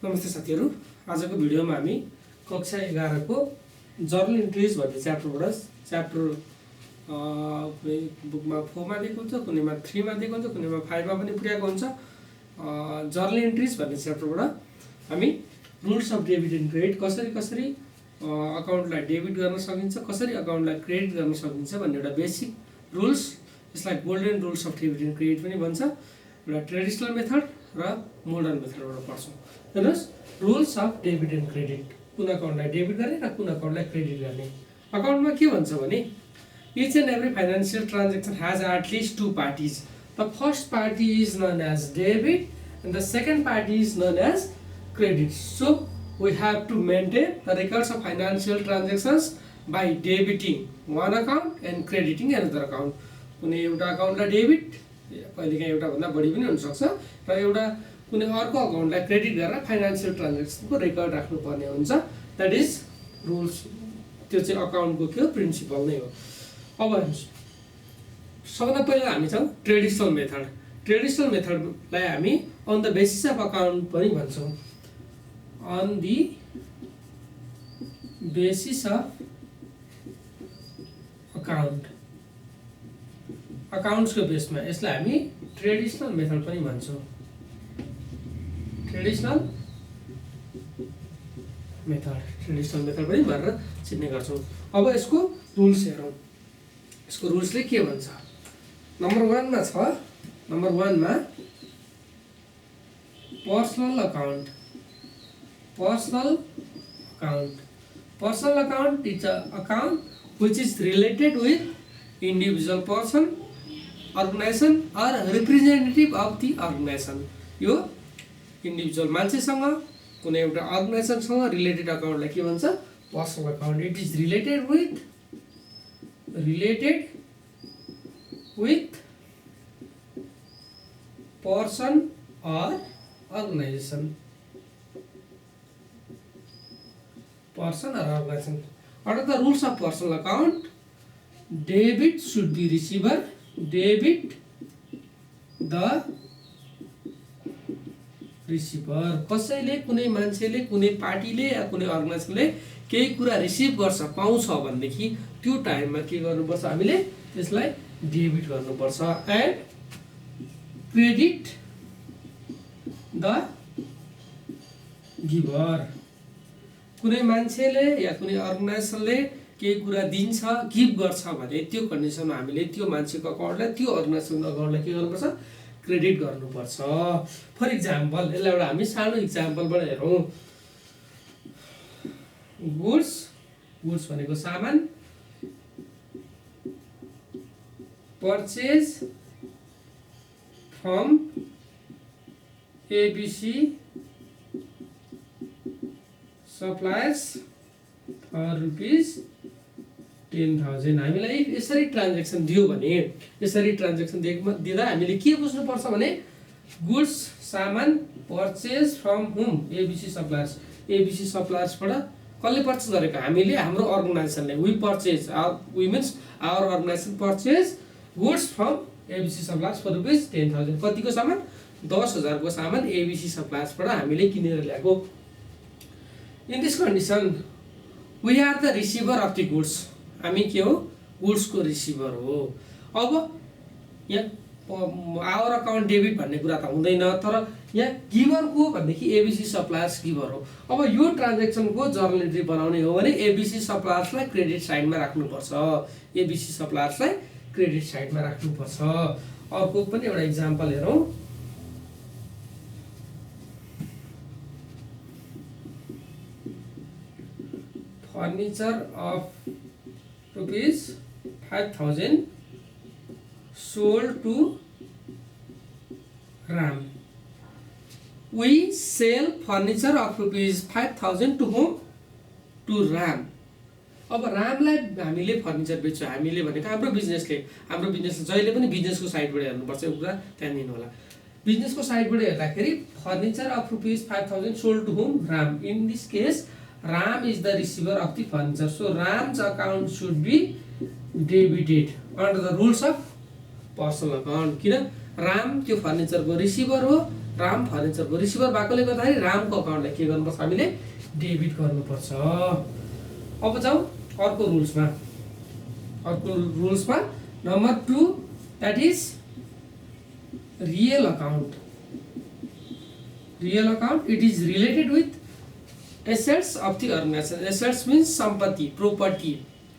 नमस्ते साथीहरु, आजको भिडियोमा हामी कक्षा 11 को जर्नल इन्ट्रिज भन्ने च्याप्टरबाट च्याप्टर कुनै बुकमा 4 मा दिएको हुन्छ, कुनैमा 3 मा दिएको हुन्छ, कुनैमा 5 मा पनि पुर्याएको हुन्छ। जर्नल इन्ट्रिज भन्ने च्याप्टरबाट हामी rules of debit and credit कसरी अकाउन्टलाई डेबिट गर्न सकिन्छ, कसरी अकाउन्टलाई क्रेडिट गर्न सकिन्छ भन्ने एउटा बेसिक रुल्स, यसलाई golden rules of debit and credit पनि भन्छ। एउटा ट्रेडिसनल मेथड र मोडर्न मेथडबाट पढ्छौँ। हेर्नुहोस्, rules of debit and credit, कुन अकाउन्टलाई डेबिट गर्ने र कुन अकाउन्टलाई क्रेडिट गर्ने। अकाउन्टमा के भन्छ भने each and every financial transaction has at least two parties. The first party is known as debit and the second party is known as credit. So we have to maintain the records of financial transactions by debiting one account and crediting another account. कुनै एउटा अकाउन्टलाई debit, कहिलेकाहीँ एउटा भन्दा बढी पनि हुन सक्छ, र एउटा कुनै अर्को अकाउन्टलाई क्रेडिट गरेर फाइनान्शियल ट्रान्ज्याक्सनको रेकर्ड राख्नुपर्ने हुन्छ। That is rules. त्यो चाहिँ अकाउन्टको के हो, प्रिन्सिपल नै हो। अब हेर्नुहोस्, सबभन्दा पहिला हामी छौँ ट्रेडिसनल मेथड। ट्रेडिसनल मेथडलाई हामी on the basis of account पनि भन्छौँ। On the basis of account, अकाउन्ट्सको बेसमा यसलाई हामी ट्रेडिसनल मेथड पनि भन्छौँ। ट्रेडिसनल मेथड पनि भनेर चिन्ने गर्छौँ। अब यसको रुल्स हेरौँ। यसको रुल्सले के भन्छ? नम्बर 1 मा छ, नम्बर 1 मा personal account. Personal account is a account which is related with individual person, organization or representative of the organization. यो इन्डिभिजुअल मान्छेसँग, कुनै एउटा अर्गनाइजेसनसँग रिलेटेड अकाउन्टलाई के भन्छ? Personal account. It is related with person or organization. What are the rules of personal account? Debit should be receiver. Debit the receiver. कसैले, कुनै मान्छेले, कुनै पार्टीले या कुनै अर्गनाइजेसनले केही कुरा रिसिभ गर्छ, पाउँछ भनेदेखि त्यो टाइममा के गर्नुपर्छ? हामीले त्यसलाई डेबिट गर्नुपर्छ। And credit the giver. कुनै मान्छेले या कुनै अर्गनाइजेसनले केही कुरा दिन्छ, गिभ गर्छ भने त्यो कन्डिसनमा हामीले त्यो मान्छेको अकाउन्टलाई, त्यो अर्गनाइजेसनको अकाउन्टलाई के गर्नुपर्छ? क्रेडिट गर्नुपर्छ। फर इक्जाम्पल, यसलाई एउटा हामी सानो इक्जाम्पलबाट हेरौँ। गुड्स भनेको सामान, purchase from ABC suppliers for ₹10,000। हामीलाई यसरी ट्रान्ज्याक्सन दियो भने, यसरी ट्रान्ज्याक्सन दिँदा हामीले के बुझ्नुपर्छ भने गुड्स, सामान, purchase from whom? ABC suppliers. ABC सप्लायर्सबाट कसले पर्चेज गरेको? हामीले, हाम्रो अर्गनाइजेसनले। We means our organisation purchase goods from ABC suppliers for ₹10,000। कतिको सामान? 10,000 को सामान एबीसी सप्लायर्सबाट हामीले किनेर ल्याएको। In this condition we are the receiver of the goods. हामी के हो? गुड्सको रिसिभर हो। अब यहाँ आवर अकाउन्ट डेबिट भन्ने कुरा त हुँदैन, तर यहाँ गिभरको भनेदेखि एबीसी सप्लायर्स गिभर हो। अब यो ट्रान्ज्याक्सनको जर्नल इन्ट्री बनाउने हो भने एबीसी सप्लायर्सलाई क्रेडिट साइडमा राख्नुपर्छ। एबीसी सप्लायर्सलाई क्रेडिट साइडमा राख्नुपर्छ। अर्को पनि एउटा इक्जाम्पल हेरौँ। Furniture of ₹5,000 sold to RAM. We sell furniture of ₹5,000 to whom? To RAM. अब रामलाई हामीले फर्निचर बेच्छौँ। हामीले भनेको हाम्रो बिजनेसले जहिले पनि बिजनेसको साइडबाट हेर्नुपर्छ। यो कुरा ध्यान दिनु होला। बिजनेसको साइडबाट हेर्दाखेरि furniture of ₹5,000 sold to whom? RAM. In this case, RAM is the receiver of the furniture. So RAM's account should be debited under the rules of personal account. किन? राम त्यो फर्निचरको रिसिभर हो राम फर्निचरको रिसिभर भएकोले गर्दाखेरि रामको अकाउन्टलाई के गर्नुपर्छ हामीले डेबिट गर्नुपर्छ। अब जाउँ अर्को रुल्समा number 2 that is real account. Real account it is related with assets of the organisation. Assets means सम्पत्ति,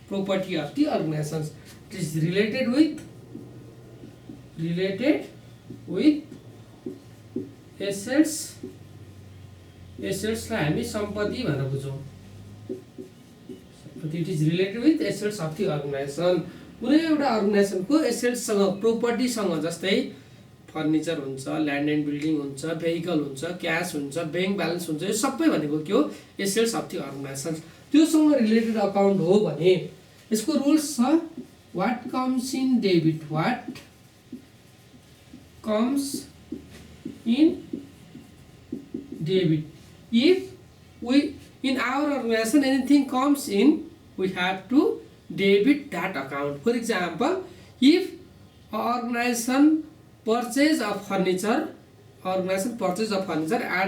property of the organizations. It is related with assets लाई हामी सम्पत्ति भनेर बुझौँ। It is related with assets of the organization. कुनै एउटा अर्गनाइजेसनको एसेट्ससँग, प्रोपर्टीसँग, जस्तै furniture हुन्छ, land and building हुन्छ, भेहिकल हुन्छ, क्यास हुन्छ, ब्याङ्क ब्यालेन्स हुन्छ, यो सबै भनेको के हो? Assets of the organization. त्योसँग रिलेटेड अकाउन्ट हो भने यसको रुल्स छ what comes in debit, what comes in debit. If we in our organization anything comes in, we have to debit that account. For example, if organization purchase of furniture, at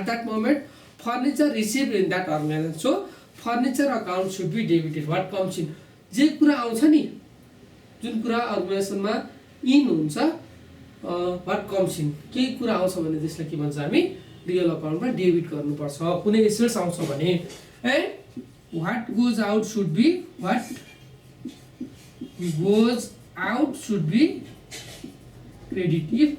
that moment furniture received in that organization, so furniture account should be debited. What comes in, जे कुरा आउँछ नि, जुन कुरा अर्गनाइजेसनमा in हुन्छ, what comes in, के कुरा आउँछ भने त्यसलाई के भन्छ हामी रियल अकाउन्टमा डेबिट गर्नुपर्छ। कुनै एसेट्स आउँछ भने and what goes out should be credit. If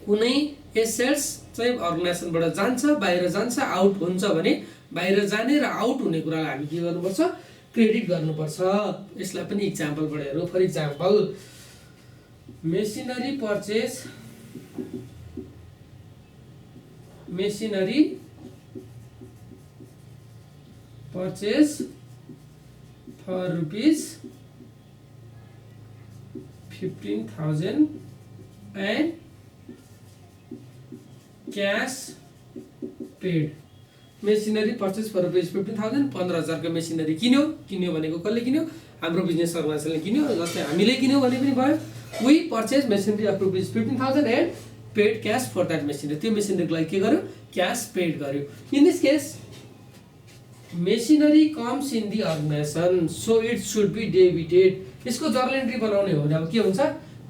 कुनै एसेट्स चाहिँ अर्गनाइजेसनबाट जान्छ, बाहिर जान्छ, आउट हुन्छ भने बाहिर जाने र आउट हुने कुरालाई हामी के गर्नुपर्छ? क्रेडिट गर्नुपर्छ। यसलाई पनि इक्जाम्पलबाट हेरौँ। For example machinery purchase for rupees 15,000 and cash paid। Machinery purchase for rupees 15,000, 15,000 को मेसिनरी किन्यो भनेको कसले किन्यो? हाम्रो बिजनेस अर्गनाइजेसनले किन्यो। जस्तै हामीले किन्यो भने पनि भयो। We purchase machinery of rupees 15,000 and paid cash for that machinery. त्यो मेसिनरीको लागि के गर्यो? क्याश पेड गर्यो। In this case machinery comes in the organization, so it should be debited. यसको जर्नल एन्ट्री बनाउने हो भने अब के हुन्छ?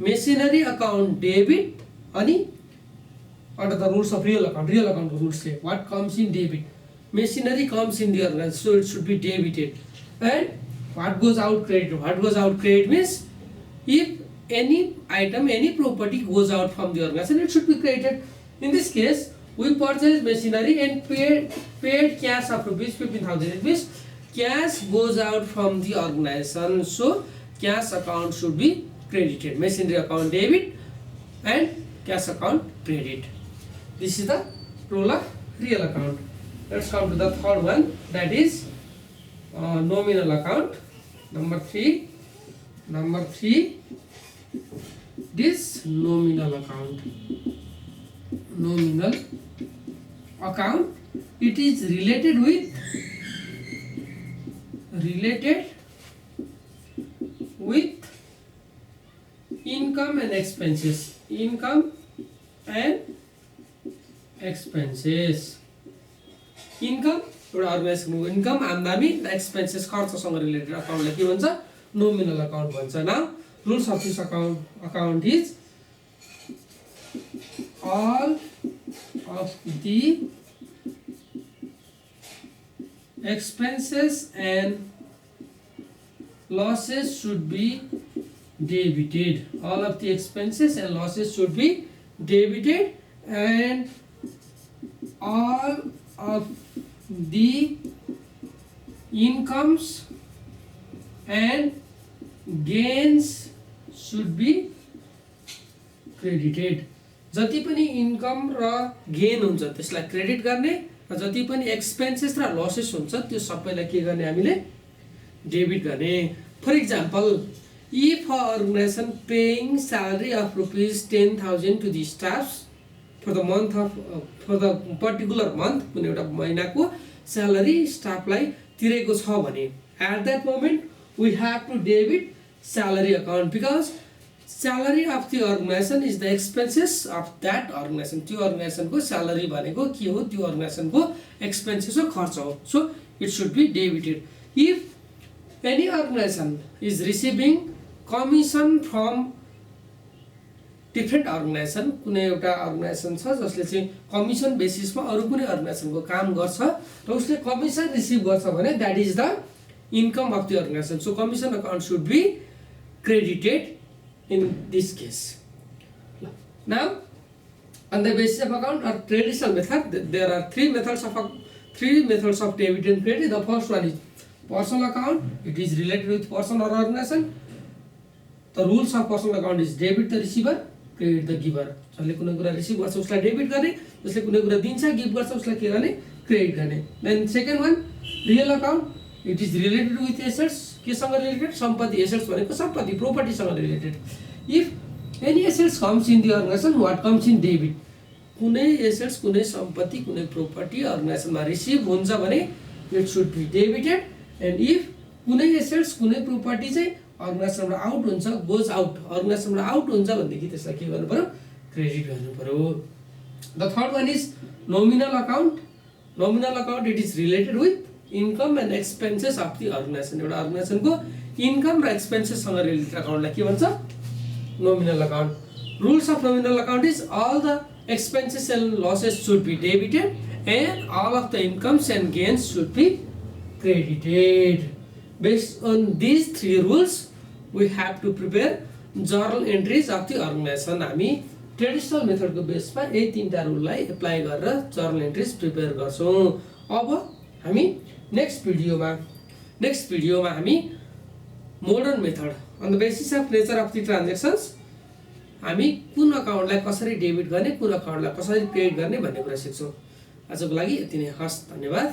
मेसिनरी अकाउन्ट डेबिट, अनि under the rules of real account rules say what comes in debit, machinery comes in the organization, so it should be debited. And what goes out credit means if any item, any property goes out from the organization, it should be credited. In this case, we purchased machinery and paid cash of rupees 15,000. It means cash goes out from the organization, so cash account should be credited. Machinery account debit and cash account credit. This is the rule of real account. Let's come to the third one, that is nominal account. Number three, this nominal account. Nominal account, it is related with income and expenses. Income and expenses. Income एउटा अर्गनाइजेसनको income आम्दानी र expenses खर्चसँग related अकाउन्टलाई के भन्छ? Nominal account भन्छ। Now rules of this account is all of the expenses and losses should be debited. All of the expenses and losses should be debited, and all of the incomes and gains should be credited. जति पनि income र gain हुन्छ त्यसलाई credit गर्ने, र जति पनि expenses र लसेस हुन्छ त्यो सबैलाई के गर्ने? हामीले डेबिट गर्ने। For example, if a organization paying salary of rupees 10,000 to the staffs for the particular month, कुनै एउटा महिनाको स्यालेरी स्टाफलाई तिरेको छ भने at that moment we have to debit salary account, because salary of the organization is the expenses of that organization. त्यो अर्गनाइजेसनको salary भनेको के हो? त्यो अर्गनाइजेसनको एक्सपेन्सेस हो, खर्च हो। So it should be debited. If any organization is receiving commission from different organization, कुनै एउटा अर्गनाइजेसन छ जसले चाहिँ कमिसन बेसिसमा अरू कुनै अर्गनाइजेसनको काम गर्छ र उसले कमिसन रिसिभ गर्छ भने that is the income of the organization. So commission account should be credited in this case. Now, on the basis of account or traditional method, there are three methods of debit and credit. The first one is personal account. It is related with person or organization. The rules of personal account is debit the receiver, credit the giver. जसले कुनै कुरा receive गर्छ उसलाई debit गर्ने, जसले कुनै कुरा दिन्छ गिफ्ट गर्छ उसलाई के गर्ने? क्रेडिट गर्ने। Then second one, real account. It is related with assets. केसँग रिलेटेड? सम्पत्ति। एसेट्स भनेको सम्पत्ति, प्रोपर्टीसँग related. If any assets comes in the organisation, what comes in debit? कुनै एसेट्स, कुनै सम्पत्ति, कुनै प्रोपर्टी अर्गनाइजेसनमा रिसिभ हुन्छ भने it should be debited. And if कुनै एसेट्स, कुनै प्रोपर्टी चाहिँ अर्गनाइजेसनबाट आउट हुन्छ, गोज आउट, अर्गनाइजेसनबाट आउट हुन्छ भनेदेखि त्यसलाई के गर्नु पर्यो? क्रेडिट गर्नु पर्यो। The third one is nominal account. Nominal account it is related with income and expenses of the organization. एउटा अर्गनाइजेसनको इन्कम र एक्सपेन्सेससँग रिलेटेड अकाउन्टलाई के भन्छ? Nominal account. Rules of nominal account is all the expenses and losses should be debited and all of the incomes and gains should be credited. Based on these three rules, we have to prepare journal entries of the organization. हामी traditional मेथडको बेसमा यही तीनटा रुललाई apply गरेर journal entries prepare गर्छौँ। अब हामी नेक्स्ट भिडियोमा हामी modern method on the basis of nature of the transactions हामी कुन अकाउन्टलाई कसरी डेबिट गर्ने, कुन अकाउन्टलाई कसरी क्रेडिट गर्ने भन्ने कुरा सिक्छौँ। आजको लागि यति नै। हस्, धन्यवाद।